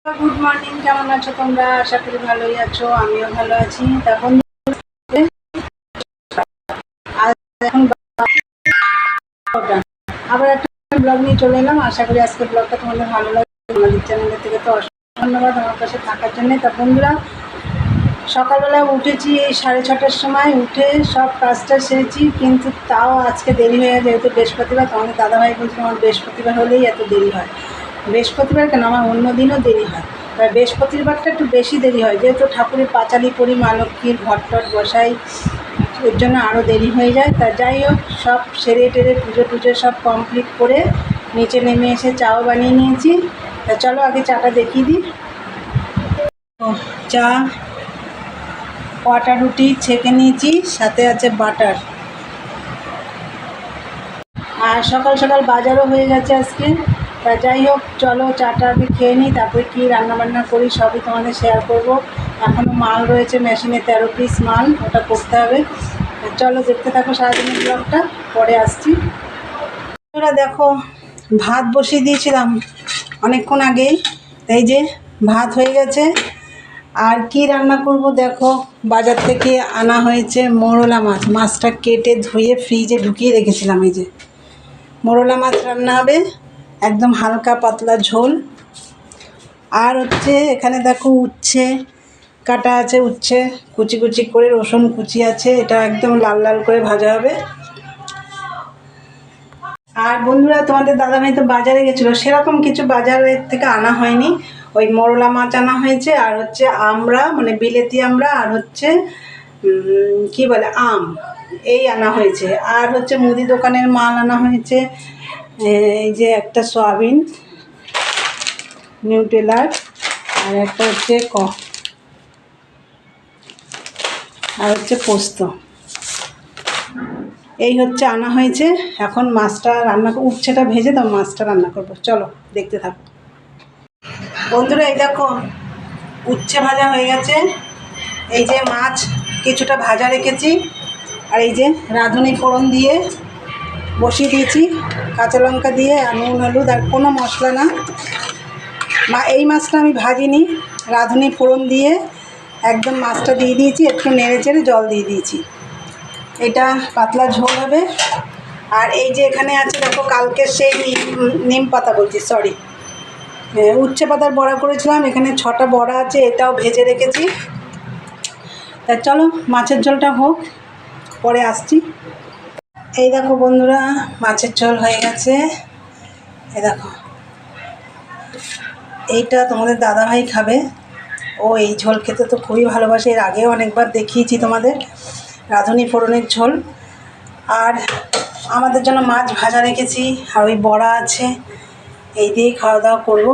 Good morning, কেমন আছো তোমরা? আশা করি ভালোই আছো, আমিও ভালো আছি। তখন এখন আবার একটা ব্লগ নিয়ে চলে এলাম। আশা করি আজকে ব্লগটা তোমাদের ভালো লাগবে। আমাদের চ্যানেলের থেকে তো অসংখ্য ধন্যবাদ আমার পাশে থাকার জন্য। তা বন্ধুরা, সকালবেলা উঠেছি এই 6:30টার সময়, উঠে সব কাজটা সেরেছি, কিন্তু তাও আজকে দেরি হয়ে গেছে। যেহেতু বৃহস্পতিবার, তোমাদের দাদাভাই বলছিল আমার বৃহস্পতিবার হলেই এত দেরি হয়। বৃহস্পতিবার কেন, আমার অন্য দিনও দেরি হয়, তবে বৃহস্পতিবারটা একটু বেশি দেরি হয়, যেহেতু ঠাকুরের পাঁচালি করি, মা লক্ষ্মীর ঘট টট বসাই, এর জন্য আরও দেরি হয়ে যায়। তা যাই হোক, সব সেরে টেরে পুজো টুজো সব কমপ্লিট করে নিচে নেমে এসে চাও বানিয়ে নিয়েছি। তা চলো আগে চাটা দেখিয়ে দিই। চা, কটা রুটি ছেঁকে নিয়েছি, সাথে আছে বাটার। আর সকাল সকাল বাজারও হয়ে গেছে আজকে। তা যাই হোক, চলো চাটা আগে খেয়ে নিই, তারপরে কী রান্নাবান্না করি সবই তোমাদের শেয়ার করব। এখনও মাল রয়েছে মেশিনে, 13 পিস মাল, ওটা করতে হবে। চলো দেখতে থাকো সারাদিনের ব্লগটা, পরে আসছি। তোরা দেখো, ভাত বসিয়ে দিয়েছিলাম অনেকক্ষণ আগেই, এই যে ভাত হয়ে গেছে। আর কি রান্না করব দেখো, বাজার থেকে আনা হয়েছে মোরলা মাছ। মাছটা কেটে ধুয়ে ফ্রিজে ঢুকিয়ে রেখেছিলাম। এই যে মোরলা মাছ রান্না হবে, একদম হালকা পাতলা ঝোল। আর হচ্ছে এখানে দেখো উচ্ছে কাটা আছে, উচ্ছে কুচি কুচি করে, রসুন কুচি আছে, এটা একদম লাল লাল করে ভাজা হবে। আর বন্ধুরা, তোমাদের দাদাভাই তো বাজারে গেছিলো, সেরকম কিছু বাজারের থেকে আনা হয়নি। ওই মোরলা মাছ আনা হয়েছে, আর হচ্ছে আমরা মানে বিলেতি আমরা, আর হচ্ছে কি বলে আম, এই আনা হয়েছে। আর হচ্ছে মুদি দোকানের মাল আনা হয়েছে, এই যে একটা সয়াবিন, নিউট্রেলার, আর একটা হচ্ছে আর হচ্ছে পোস্ত, এই হচ্ছে আনা হয়েছে। এখন মাছটা রান্না, উচ্ছেটা ভেজে দাও, মাছটা রান্না করবো, চলো দেখতে থাকো বন্ধুরা। এই দেখো উচ্ছে ভাজা হয়ে গেছে, এই যে মাছ কিছুটা ভাজা রেখেছি, আর এই যে রাঁধুনি ফোড়ন দিয়ে বসিয়ে দিয়েছি, কাঁচা লঙ্কা দিয়ে, আর নুন হলুদ, আর কোনো মশলা না। এই মাছটা আমি ভাজিনি, রাঁধুনি ফোড়ন দিয়ে একদম মাছটা দিয়ে দিয়েছি, একটু নেড়ে চেড়ে জল দিয়ে দিয়েছি। এটা পাতলা ঝোল হবে। আর এই যে এখানে আছে দেখো, কালকে সেই নিম পাতা বলছি, সরি, উচ্ছে পাতার বড়া করেছিলাম, এখানে 6টা বড়া আছে, এটাও ভেজে রেখেছি। তা চলো মাছের ঝোলটা হোক, পরে আসছি। এই দেখো বন্ধুরা, মাছের ঝোল হয়ে গেছে। এই দেখো, এইটা তোমাদের দাদাভাই খাবে, ও এই ঝোল খেতে তো খুবই ভালোবাসে, এর আগেও অনেকবার দেখিয়েছি তোমাদের, রাঁধুনি ফোড়নের ঝোল। আর আমাদের জন্য মাছ ভাজা রেখেছি, আর ওই বড়া আছে, এই দিয়েই খাওয়া দাওয়া করবো।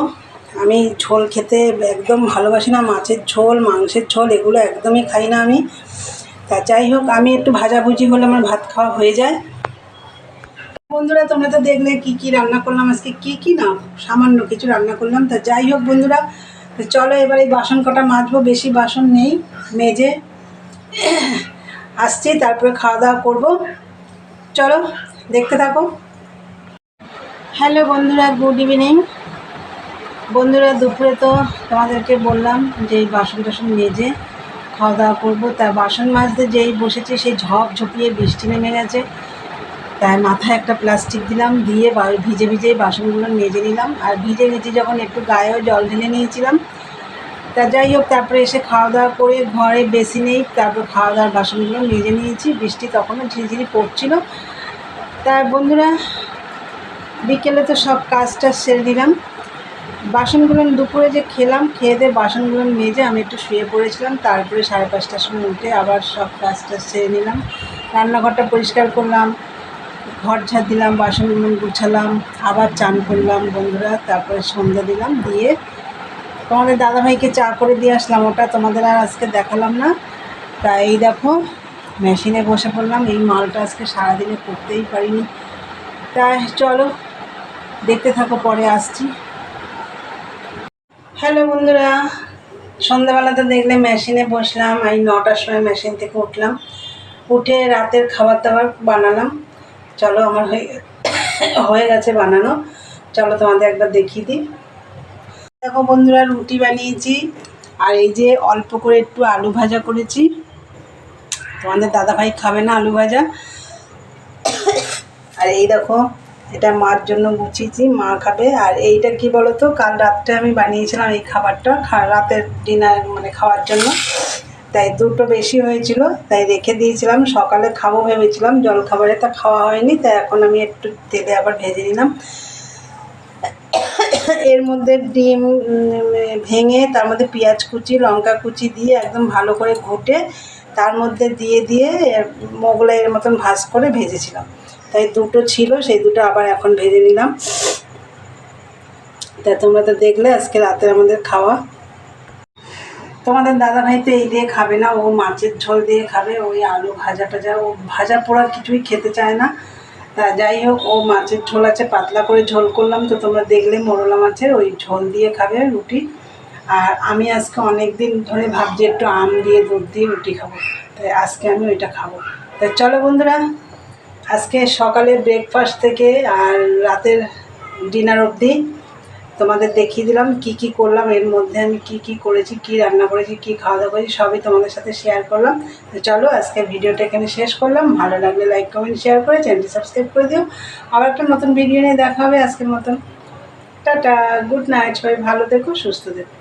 আমি ঝোল খেতে একদম ভালোবাসি না, মাছের ঝোল, মাংসের ঝোল, এগুলো একদমই খাই না আমি। তা যাই হোক, আমি একটু ভাজাভুজি হলে আমার ভাত খাওয়া হয়ে যায়। বন্ধুরা, তোমরা তো দেখলে কি কি রান্না করলাম আজকে, কি না সামান্য কিছু রান্না করলাম। তা যাই হোক বন্ধুরা, চলো এবার এই বাসন কটা মাজবো, বেশি বাসন নেই, মেজে আসছি, তারপরে খাওয়া দাওয়া করবো। চলো দেখতে থাকো। হ্যালো বন্ধুরা, গুড ইভিনিং। বন্ধুরা, দুপুরে তো তোমাদেরকে বললাম যে এই বাসন টাসন মেজে খাওয়া দাওয়া করবো। তা বাসন মাজতে যেই বসেছি, সেই ঝপিয়ে বৃষ্টি নেমে গেছে, তাই মাথায় একটা প্লাস্টিক দিলাম, দিয়ে ভিজে ভিজে বাসনগুলো মেজে নিলাম। আর ভিজে ভিজে যখন একটু গায়েও জল ঢেলে নিয়েছিলাম। তা যাই হোক, তারপরে এসে খাওয়া দাওয়া করে ঘরে বেসিনেই তারপর খাওয়া দাওয়ার বাসনগুলো মেজে নিয়েছি। বৃষ্টি তখনও ঝিরিঝিরি পড়ছিল। তা বন্ধুরা, বিকেলে তো সব কাজটা সেরে দিলাম। বাসনগুলো দুপুরে যে খেলাম, খেয়ে দিয়ে বাসনগুলো মেজে আমি একটু শুয়ে পড়েছিলাম। তারপরে 5:30টার সময় উঠে আবার সব কাজটা সেরে নিলাম। রান্নাঘরটা পরিষ্কার করলাম, ঘর ঝাড় দিলাম, বাসনগুলো গুছালাম, আবার চান করলাম বন্ধুরা। তারপরে সন্ধ্যা দিলাম, দিয়ে তোমাদের দাদাভাইকে চা করে দিয়ে আসলাম, ওটা তোমাদের আর আজকে দেখালাম না। তা এই দেখো, মেশিনে বসে পড়লাম, এই মালটা আজকে সারাদিনে করতেই পারিনি। তাই চলো দেখতে থাকো, পরে আসছি। হ্যালো বন্ধুরা, সন্ধ্যাবেলাতে দেখলে মেশিনে বসলাম, এই 9টার সময় মেশিন থেকে উঠলাম, উঠে রাতের খাবার দাবার বানালাম। চলো আমার হয়ে গেছে বানানো, চলো তোমাদের একবার দেখিয়ে দিই। দেখো বন্ধুরা, রুটি বানিয়েছি আর এই যে অল্প করে একটু আলু ভাজা করেছি। তোমাদের দাদাভাই খাবে না আলু ভাজা। আর এই দেখো, এটা মার জন্য গুছিয়েছি, মা খাবে। আর এইটা কি বলো তো, কাল রাত্রে আমি বানিয়েছিলাম এই খাবারটা রাতের ডিনার মানে খাওয়ার জন্য, তাই দুটো বেশি হয়েছিল, তাই রেখে দিয়েছিলাম। সকালে খাবো ভেবেছিলাম, জলখাবারে তা খাওয়া হয়নি, তাই এখন আমি একটু তেলে আবার ভেজে নিলাম। এর মধ্যে ডিম ভেঙে তার মধ্যে পেঁয়াজ কুচি লঙ্কা কুচি দিয়ে একদম ভালো করে ঘুটে তার মধ্যে দিয়ে মোগলাইয়ের মতন ভাজ করে ভেজেছিলাম। তাই দুটো ছিল, সেই দুটো আবার এখন ভেজে নিলাম। তাই তোমরা তো দেখলে আজকে রাতের আমাদের খাওয়া। তোমাদের দাদাভাই তো এই দিয়ে খাবে না, ও মাছের ঝোল দিয়ে খাবে। ওই আলু ভাজা টাজা, ও ভাজা পোড়া কিছুই খেতে চায় না। তা যাই হোক, ও মাছের ঝোল আছে, পাতলা করে ঝোল করলাম, তো তোমরা দেখলে মোরলা মাছের ওই ঝোল দিয়ে খাবে রুটি। আর আমি আজকে অনেক দিন ধরে ভাবছি একটু আম দিয়ে দুধ দিয়ে রুটি খাবো, তাই আজকে আমি ওইটা খাবো। তাই চলো বন্ধুরা, আজকে সকালের ব্রেকফাস্ট থেকে আর রাতের ডিনার অবধি তোমাদের দেখিয়ে দিলাম কি কি করলাম। এর মধ্যে আমি কি কি করেছি, কি রান্না করেছি, কি খাওয়া দাওয়া করেছি, সবই তোমাদের সাথে শেয়ার করলাম। তো চলো আজকে ভিডিওটা এখানে শেষ করলাম। ভালো লাগলে লাইক কমেন্ট শেয়ার করে চ্যানেলটি সাবস্ক্রাইব করে দিও। আবার একটা নতুন ভিডিও নিয়ে দেখা হবে। আজকের মতন টাটা, গুড নাইট, সবাই ভালো থেকো, সুস্থ থেকো।